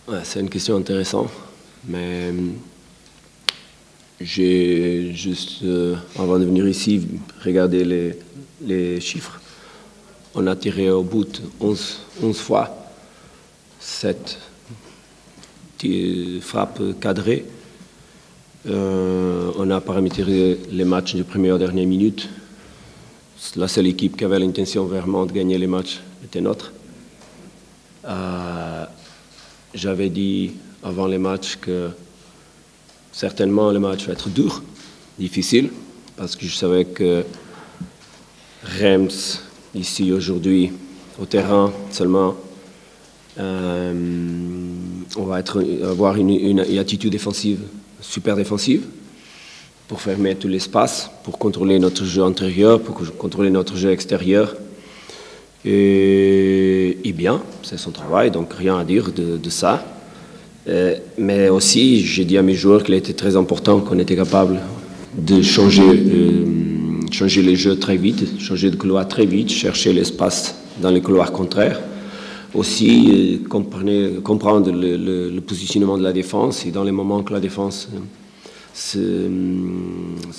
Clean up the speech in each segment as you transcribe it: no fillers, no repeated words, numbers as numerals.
Ouais, c'est une question intéressante, mais j'ai juste, avant de venir ici, regardé les chiffres. On a tiré au bout 11 fois, 7 frappes cadrées. On a paramétré les matchs de première à dernière minute. La seule équipe qui avait l'intention vraiment de gagner les matchs était notre. J'avais dit avant les matchs que certainement le match va être dur, difficile, parce que je savais que Reims, ici aujourd'hui, au terrain seulement, on va avoir une attitude défensive, super défensive, pour fermer tout l'espace, pour contrôler notre jeu intérieur, pour contrôler notre jeu extérieur. Et bien, c'est son travail, donc rien à dire de ça. Mais aussi, j'ai dit à mes joueurs qu'il était très important qu'on était capable de changer les jeux très vite, changer de couloir très vite, chercher l'espace dans les couloirs contraires. Aussi, comprendre le positionnement de la défense et dans les moments que la défense se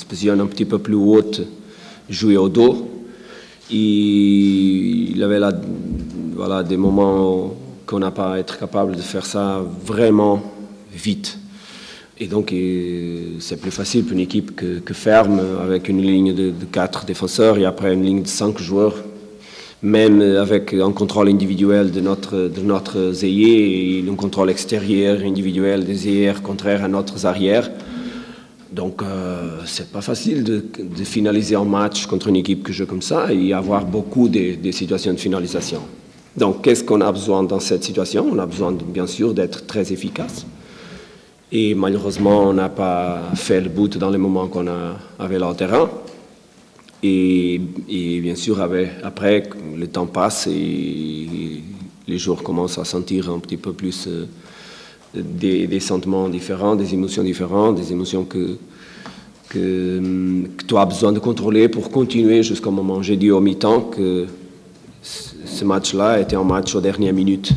positionne un petit peu plus haute, jouer au dos. Il avait là, voilà, des moments qu'on n'a pas à être capable de faire ça vraiment vite. Et donc, c'est plus facile pour une équipe que ferme, avec une ligne de 4 défenseurs et après une ligne de 5 joueurs, même avec un contrôle individuel de notre ailier et un contrôle extérieur individuel des ailiers contraires à notre arrière. Donc, c'est pas facile de finaliser un match contre une équipe que joue comme ça et avoir beaucoup de situations de finalisation. Donc, qu'est-ce qu'on a besoin dans cette situation? On a besoin, bien sûr, d'être très efficace. Et malheureusement, on n'a pas fait le but dans les moments qu'on avait là au terrain. Et bien sûr, après, le temps passe et les joueurs commencent à sentir un petit peu plus des sentiments différents, des émotions différentes, des émotions que tu as besoin de contrôler pour continuer jusqu'au moment. J'ai dit au mi-temps que ce match-là était un match aux dernières minutes,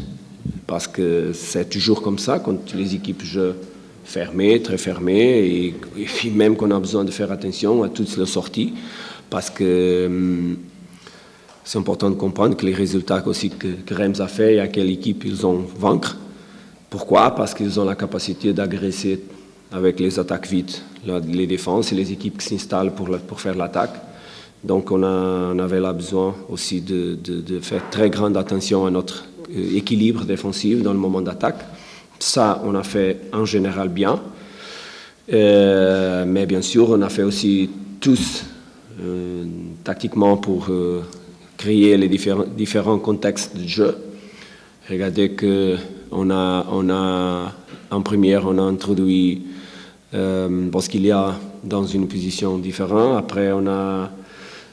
parce que c'est toujours comme ça quand les équipes jouent fermées, très fermées, et puis même qu'on a besoin de faire attention à toutes les sorties, parce que c'est important de comprendre que les résultats aussi que Reims a fait et à quelle équipe ils ont vaincre. Pourquoi? Parce qu'ils ont la capacité d'agresser avec les attaques vite, les défenses et les équipes qui s'installent pour faire l'attaque. Donc on avait là besoin aussi de faire très grande attention à notre équilibre défensif dans le moment d'attaque. Ça, on a fait en général bien. Mais bien sûr, on a fait aussi tous tactiquement pour créer les différents contextes de jeu. Regardez qu'on a en première, on a introduit Bosquilla dans une position différente. Après, on a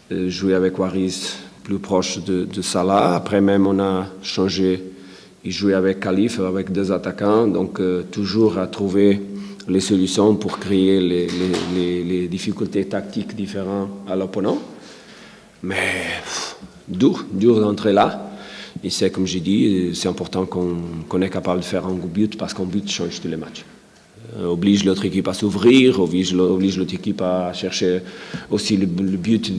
joué avec Waris plus proche de Salah. Après même, on a changé et joué avec Khalif, avec 2 attaquants. Donc, toujours à trouver les solutions pour créer les difficultés tactiques différentes à l'opponent. Mais dur d'entrer là. Et c'est comme j'ai dit, c'est important qu'on est capable de faire un but parce qu'un but change tous les matchs. Oblige l'autre équipe à s'ouvrir, oblige l'autre équipe à chercher aussi le but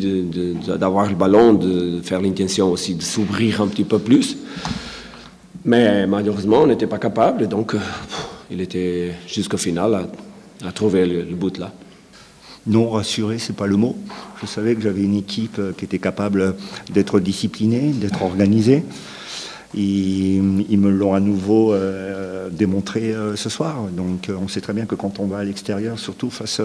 d'avoir le ballon, de faire l'intention aussi de s'ouvrir un petit peu plus. Mais malheureusement, on n'était pas capable, donc il était jusqu'au final à trouver le but là. Non, rassuré, c'est pas le mot. Je savais que j'avais une équipe qui était capable d'être disciplinée, d'être organisée. Ils me l'ont à nouveau démontré ce soir. Donc on sait très bien que quand on va à l'extérieur, surtout face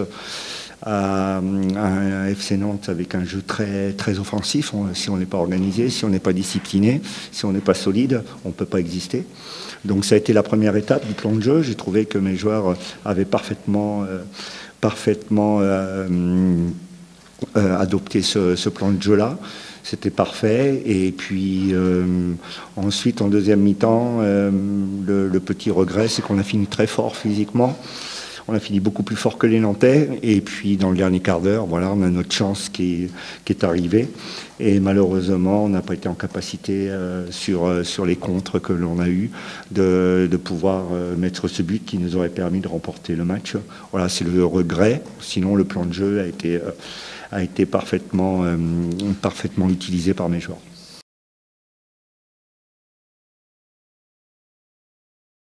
à un FC Nantes avec un jeu très, très offensif, si on n'est pas organisé, si on n'est pas discipliné, si on n'est pas solide, on ne peut pas exister. Donc ça a été la première étape du plan de jeu. J'ai trouvé que mes joueurs avaient parfaitement adopté ce plan de jeu-là. C'était parfait. Et puis ensuite, en deuxième mi-temps, le petit regret, c'est qu'on a fini très fort physiquement. on a fini beaucoup plus fort que les Nantais. Et puis dans le dernier quart d'heure, voilà, on a notre chance qui est arrivée. Et malheureusement, on n'a pas été en capacité sur les contres que l'on a eu de pouvoir mettre ce but qui nous aurait permis de remporter le match. Voilà, c'est le regret. Sinon, le plan de jeu a été parfaitement utilisé par mes joueurs.